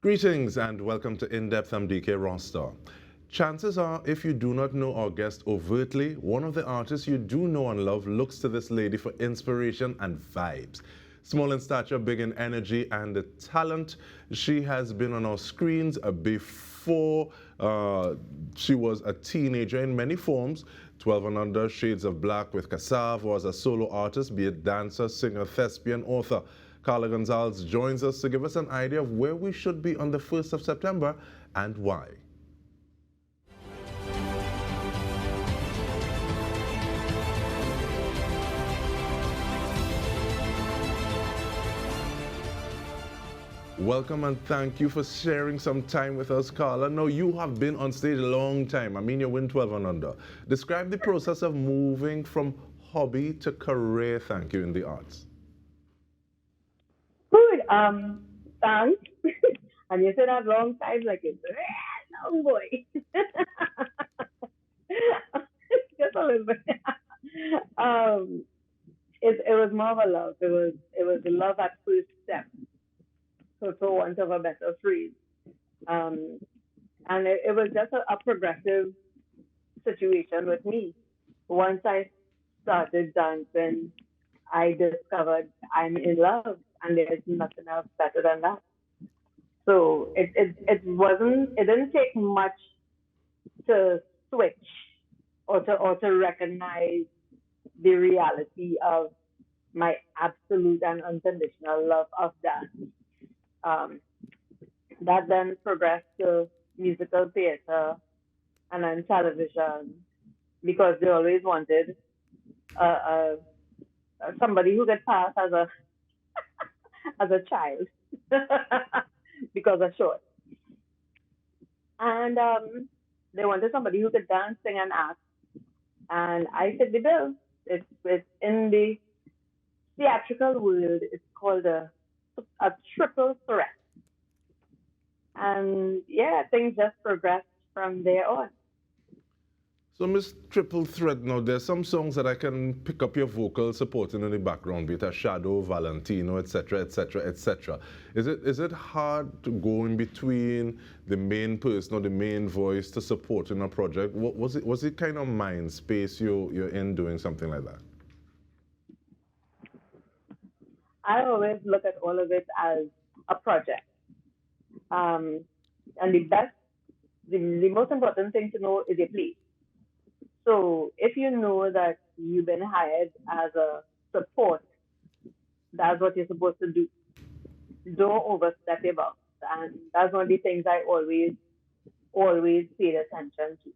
Greetings and welcome to In-Depth. I'm Dike Rostant. Chances are, if you do not know our guest overtly, one of the artists you do know and love looks to this lady for inspiration and vibes. Small in stature, big in energy and talent, she has been on our screens before she was a teenager in many forms. 12 and Under, Shades of Black with Kassav, or as a solo artist, be it dancer, singer, thespian, author. Karla Gonzales joins us to give us an idea of where we should be on the 1st of September and why. Welcome and thank you for sharing some time with us, Karla. Now, you have been on stage a long time. I mean, you win 12 and Under. Describe the process of moving from hobby to career, thank you, in the arts. Good. Thanks. And you said that long time, like it's long boy. Just a little bit. um, it was more of a love. It was a love at first step. So for want of a better phrase. Um, and it was just a progressive situation with me. Once I started dancing, I discovered I'm in love, and there's nothing else better than that. So it didn't take much to switch or to recognize the reality of my absolute and unconditional love of dance. Um, that then progressed to musical theater and then television because they always wanted a, a, somebody who could pass as a child because of short. And they wanted somebody who could dance, sing, and act. And I fit the bill. It's in the theatrical world. It's called a triple threat. And yeah, things just progressed from there on. So, Miss Triple Threat, now there's some songs that I can pick up your vocal supporting in the background, be it a Shadow, Valentino, etc., etc., etc. Is it hard to go in between the main person or the main voice to support in a project? What was it kind of mind space you're in doing something like that? I always look at all of it as a project. Um, and the most important thing to know is your place. So if you know that you've been hired as a support, that's what you're supposed to do. Don't overstep your bounds. And that's one of the things I always pay attention to.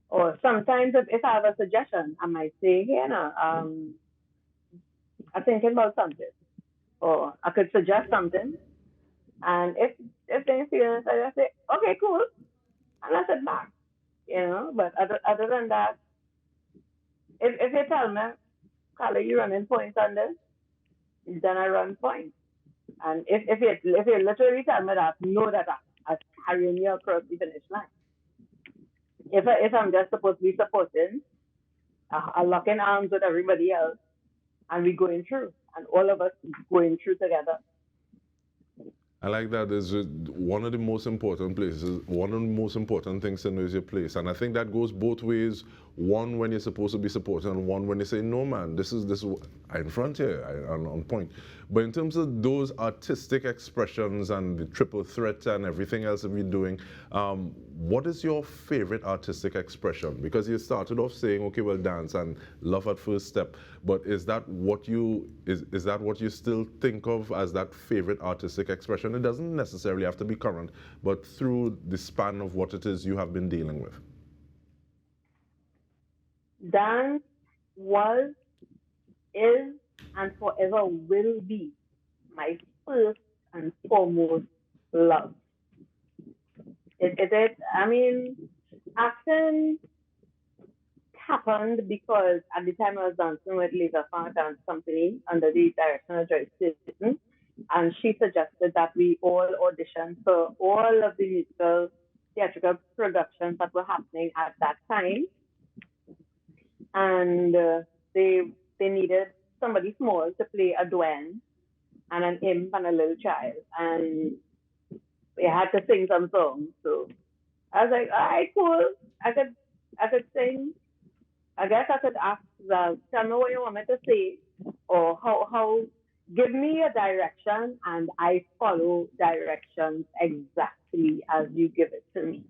Or sometimes if I have a suggestion, I might say, hey, no, I'm thinking about something. Or I could suggest something. And if they feel it, I just say, okay, cool. And I sit back, But other than that, if you tell me, Carla, you running points on this, then I run points. And if you literally tell me that, know that I'm carrying you across the finish line. If I'm just supposed to be supporting, I lock in arms with everybody else, and we going through, and all of us going through together. I like that is one of the most important places, one of the most important things to know is your place. And I think that goes both ways. One, when you're supposed to be supporting, and one, when you say, no, man, this is I'm in front here, I'm on point. But in terms of those artistic expressions and the triple threat and everything else that we're doing, what is your favorite artistic expression? Because you started off saying, okay, well, dance and love at first step. But is that what is that what you still think of as that favorite artistic expression? It doesn't necessarily have to be current, but through the span of what it is you have been dealing with. Dance was, is, and forever will be my first and foremost love. I mean, acting happened because at the time I was dancing with Lisa Funk Dance Company under the direction of Joie, and she suggested that we all audition for all of the musical theatrical productions that were happening at that time. And they they needed somebody small to play a duet and an imp and a little child. And had to sing some songs. So I was like, all right, cool. I could I could sing. I guess I could ask tell me what you want me to say, or how give me a direction and I follow directions exactly as you give it to me.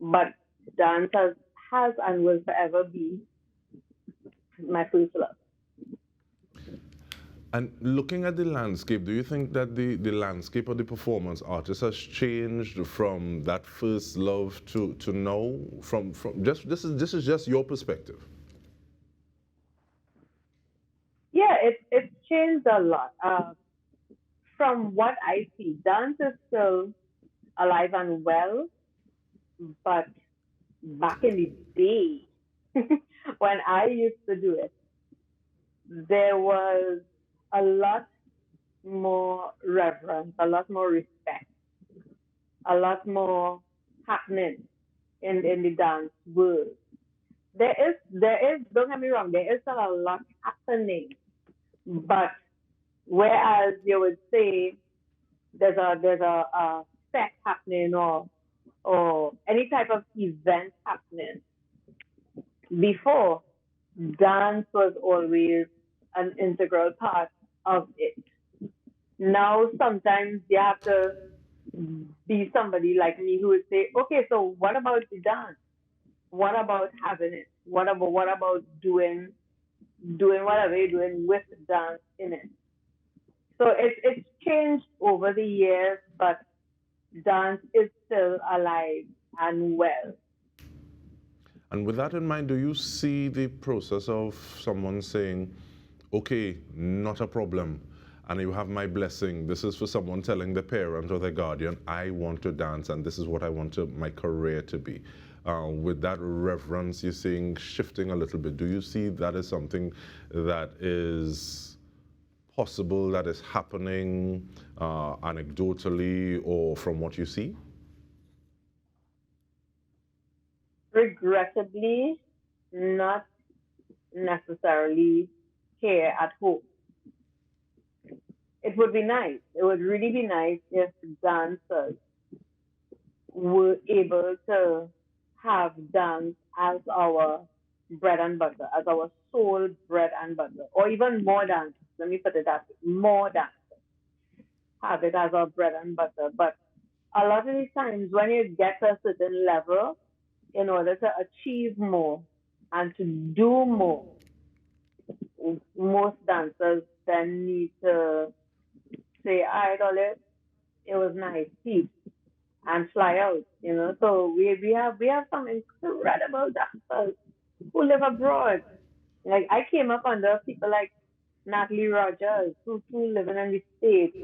But dance has and will forever be my first love. And looking at the landscape, do you think that the landscape of the performance artist has changed from that first love to now? From just this is just your perspective. Yeah, it's changed a lot. From what I see, dance is still alive and well, but back in the day when I used to do it, there was a lot more reverence, a lot more respect, a lot more happening in the dance world. There is don't get me wrong, there is still a lot happening, but whereas you would say there's a fest happening or any type of event happening, before, dance was always an integral part of it. Now sometimes you have to be somebody like me who would say, okay, so what about the dance? What about having it? What about doing whatever you're doing with dance in it? So it's changed over the years, but dance is still alive and well. And with that in mind, do you see the process of someone saying, okay, not a problem, and you have my blessing? This is for someone telling the parent or the guardian, I want to dance, and this is what I want my career to be. With that reverence, you're saying shifting a little bit. Do you see that as something that is possible, that is happening anecdotally or from what you see? Regrettably, not necessarily here at home. It would be nice. It would really be nice if dancers were able to have dance as our bread and butter, as our sole bread and butter, or even more dance. Let me put it that way, more dance. Have it as our bread and butter. But a lot of these times, when you get to a certain level, in order to achieve more and to do more, most dancers then need to say, all right, Olive, it was nice, peace, and fly out, you know. So we have some incredible dancers who live abroad. Like I came up under people like Natalie Rogers, who living in the States,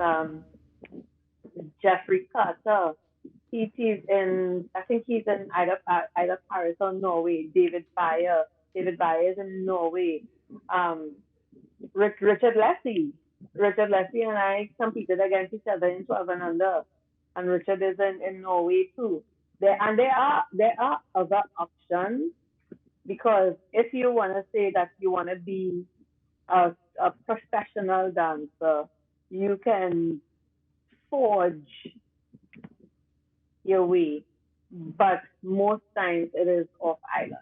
Jeffrey Carter. He's in, I think he's in either Paris or Norway. David Bayer. David Bayer is in Norway. Um, Richard Leslie. Richard Leslie and I competed against each other in 12 and under. And Richard is in Norway too. There are other options, because if you want to say that you want to be a professional dancer, you can forge your way, but most times it is off island.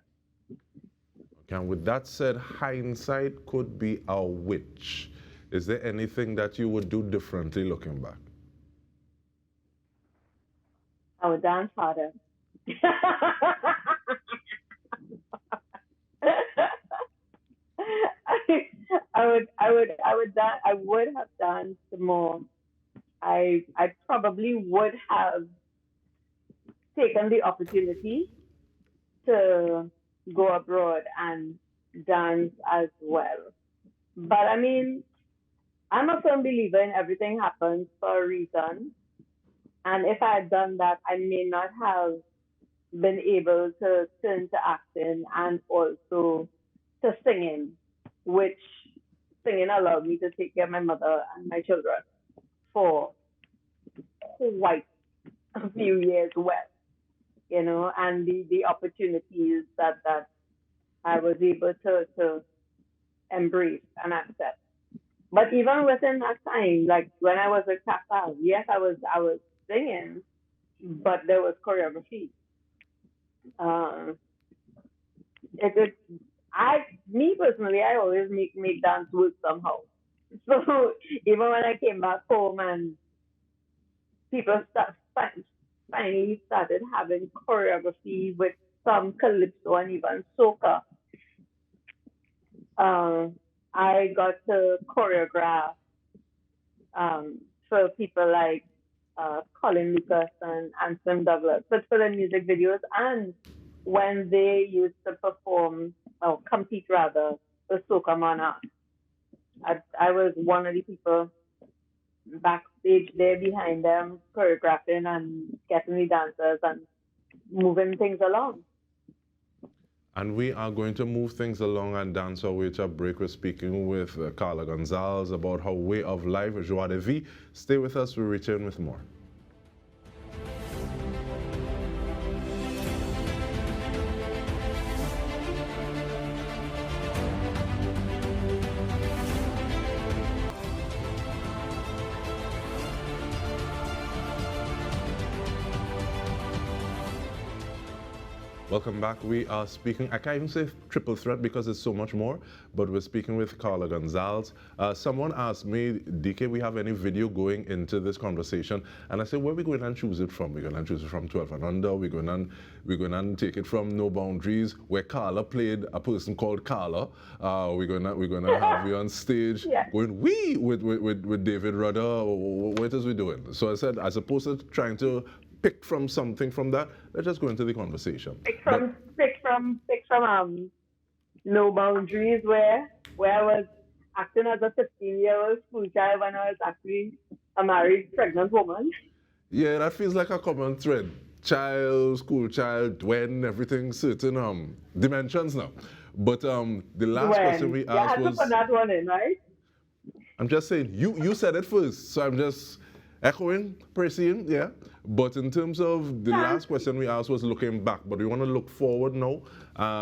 Okay, and with that said, hindsight could be a witch. Is there anything that you would do differently looking back? I would dance harder. I would have danced more. I probably would have taken the opportunity to go abroad and dance as well. But I mean, I'm a firm believer in everything happens for a reason. And if I had done that, I may not have been able to turn to acting and also to singing, which singing allowed me to take care of my mother and my children for quite a few years well, and the opportunities that I was able to embrace and accept. But even within that time, like when I was a Kassav, yes, I was singing, but there was choreography. Uh, it I me personally, I always make dance work somehow. So even when I came back home and finally started having choreography with some calypso and even soca, um, I got to choreograph um, for people like Colin Lucas and Anson Douglas, but for the music videos and when they used to perform or compete rather the Soca Monarch. I was one of the people backstage there behind them, choreographing and getting the dancers and moving things along. And we are going to move things along and dance our way to a break. We're speaking with Karla Gonzales about her way of life, Joie de vie. Stay with us. We return with more. Welcome back. We are speaking, I can't even say triple threat because it's so much more, but we're speaking with Karla Gonzales. Someone asked me, Dike, we have any video going into this conversation? And I said, where are we going and choose it from? We're going to choose it from 12 and Under. We're going to take it from No Boundaries, where Karla played a person called Karla. We're gonna have you on stage going wee with David Rudder. What is we doing? So I said, as opposed to trying to pick from something from that, let's just go into the conversation. Pick from No Boundaries where I was acting as a 15-year-old school child when I was actually a married pregnant woman. Yeah, that feels like a common thread. Child, school child, when everything certain dimensions now. But the last question we You asked had to was, put that one in, right? I'm just saying, you said it first, so I'm just echoing, pursuing, yeah. But in terms of the last question we asked was looking back, but we want to look forward now,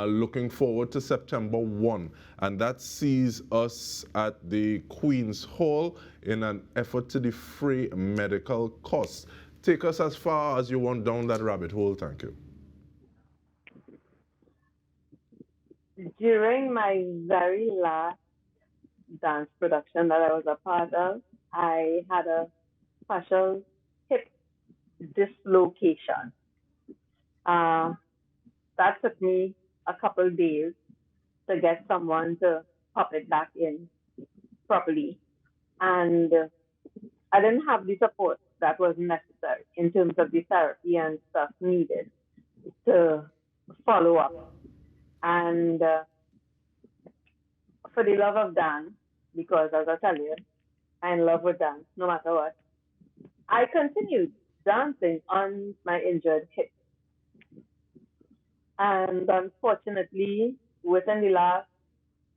looking forward to September 1, and that sees us at the Queen's Hall in an effort to defray medical costs. Take us as far as you want down that rabbit hole, thank you. During my very last dance production that I was a part of, I had a partial hip dislocation. Uh, that took me a couple days to get someone to pop it back in properly. And I didn't have the support that was necessary in terms of the therapy and stuff needed to follow up. And for the love of dance, because as I tell you, I'm in love with dance no matter what, I continued dancing on my injured hip. And unfortunately, within the last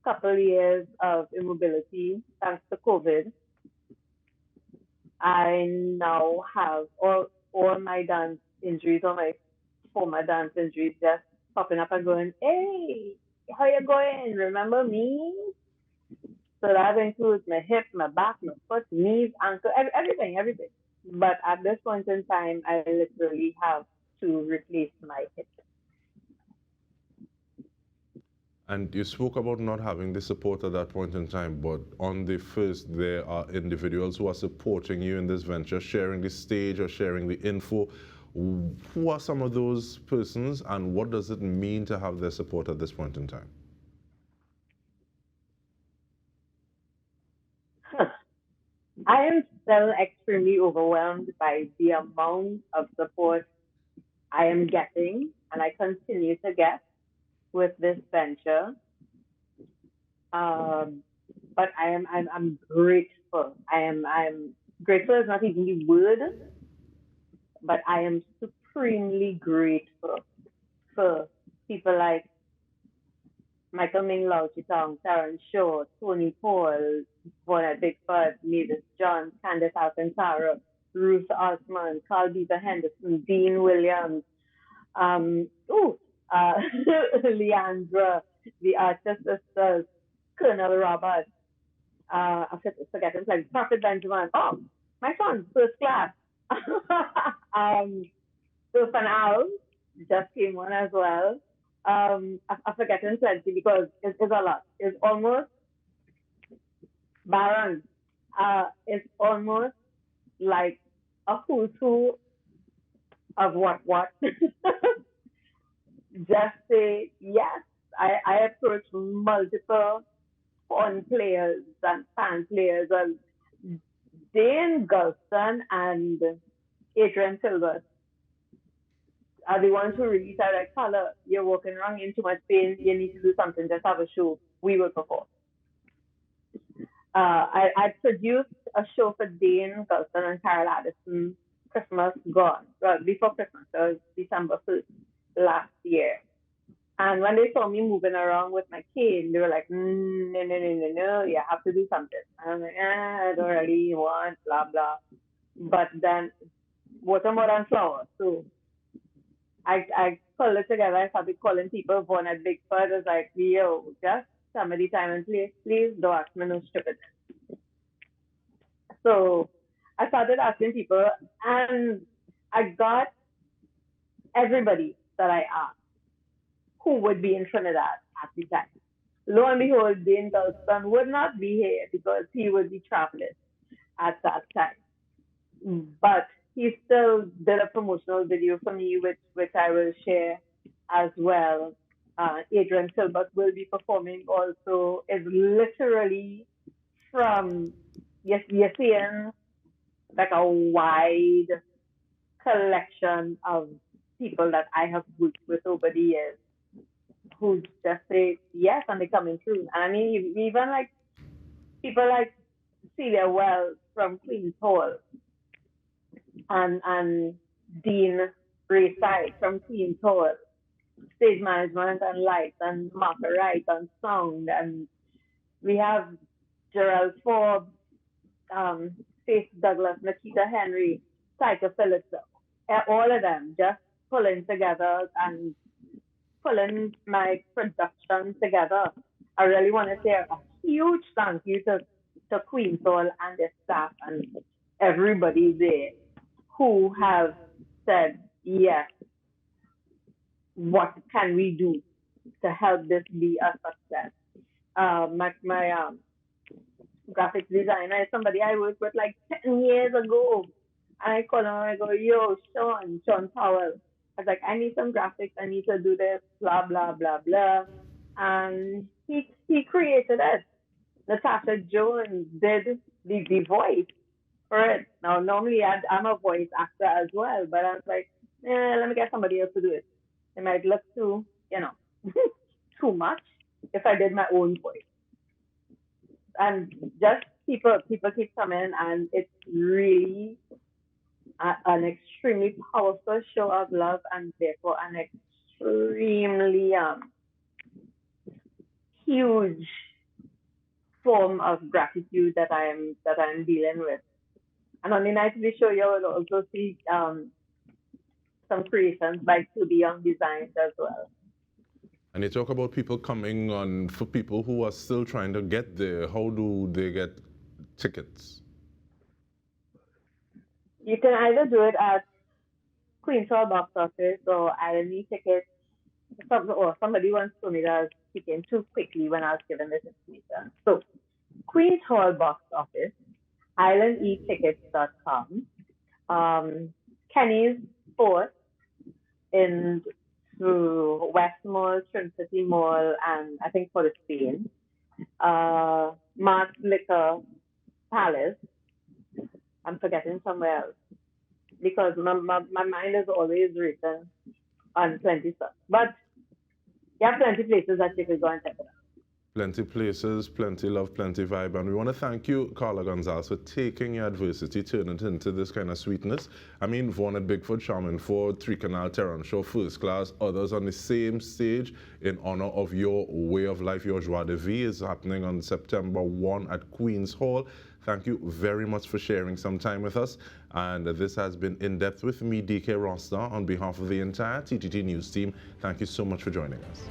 couple of years of immobility, thanks to COVID, I now have all my dance injuries, all my former dance injuries just popping up and going, hey, how you going? Remember me? So that includes my hip, my back, my foot, knees, ankle, everything. But at this point in time, I literally have to replace my hip. And you spoke about not having the support at that point in time, but on the first, there are individuals who are supporting you in this venture, sharing the stage or sharing the info. Who are some of those persons, and what does it mean to have their support at this point in time? I am still extremely overwhelmed by the amount of support I am getting and I continue to get with this venture. Um, but I'm grateful. I'm grateful is not even the word, but I am supremely grateful for people like Michael Ming Lau Chitong, Terrence Shaw, Tony Paul, Bonnet Bigford, Mavis John, Candace Alcantara, Ruth Osman, Carl Beaver Henderson, Dean Williams, um, ooh, uh, Leandra, the Archer Sisters, Colonel Robert, I'm forgetting, like Prophet Benjamin. Oh, my son, first class. um, So for now, just came one as well. I'm forgetting plenty because it's a lot. It's almost barren. It's almost like a who's who of what. Just say yes. I approached multiple foreign players and fan players and Dane Gulston and Adrian Silver are the ones who really said like, Karla, you're walking around in too much pain, you need to do something, just have a show. We will perform. I produced a show for Dane Gulston and Carol Addison Christmas gone. Well, before Christmas, it was December 1st last year. And when they saw me moving around with my cane, they were like, no, no, no, no, no, you have to do something. And I'm like, I don't really want, blah, blah. But then, water more than flour. So I pulled it together. I started calling people. One at Bigfoot was like, yo, just tell me the time and place, please. Don't ask me no stupid. So I started asking people, and I got everybody that I asked who would be in Trinidad at the time. Lo and behold, Dane Gulston would not be here because he would be traveling at that time. But he still did a promotional video for me, which I will share as well. Adrian Silbert will be performing also. It's literally from, you're seeing like a wide collection of people that I have worked with over the years who just say yes and they coming through. And I mean, even like people like Celia Wells from Queen's Hall and Dean Rayside from Queen's Hall, stage management and lights and Martha Wright on sound, and we have Gerald Forbes, Faith Douglas, Nikita Henry, Tyker Phillips, all of them just pulling together and pulling my production together. I really want to say a huge thank you to Queen's Hall and their staff and everybody there who have said, yes, what can we do to help this be a success? My graphic designer is somebody I worked with like 10 years ago. And I call him and I go, yo, Sean Powell. I was like, I need some graphics. I need to do this, blah, blah, blah, blah. And he created it. Natasha Jones did the voice for it. Now, normally I'm a voice actor as well, but I was like, let me get somebody else to do it. It might look too, too much if I did my own voice. And just people keep coming, and it's really an extremely powerful show of love, and therefore an extremely huge form of gratitude that I'm dealing with. And on the night of the show, you will also see some creations by Tubi Young Designs as well. And you talk about people coming on, for people who are still trying to get there, how do they get tickets? You can either do it at Queen's Hall box office or ILE tickets. Or somebody once told me that I was speaking too quickly when I was given this information. So Queen's Hall box office, islandetickets.com, Kenny's Sport in through West Mall, Trinity Mall, and I think for the Spain, Mars Liquor Palace. I'm forgetting somewhere else because my mind is always written on plenty stuff. But you have plenty places that you can go and check it out. Plenty places, plenty love, plenty vibe. And we want to thank you, Karla Gonzales, for taking your adversity, turning it into this kind of sweetness. I mean, Vaughan at Bigfoot, Charmin Ford, Three Canal, Terran Show, First Class, others on the same stage in honor of your way of life. Your Joie de Vie is happening on September 1 at Queen's Hall. Thank you very much for sharing some time with us. And this has been In Depth with me, Dike Rostant, on behalf of the entire TTT News team. Thank you so much for joining us.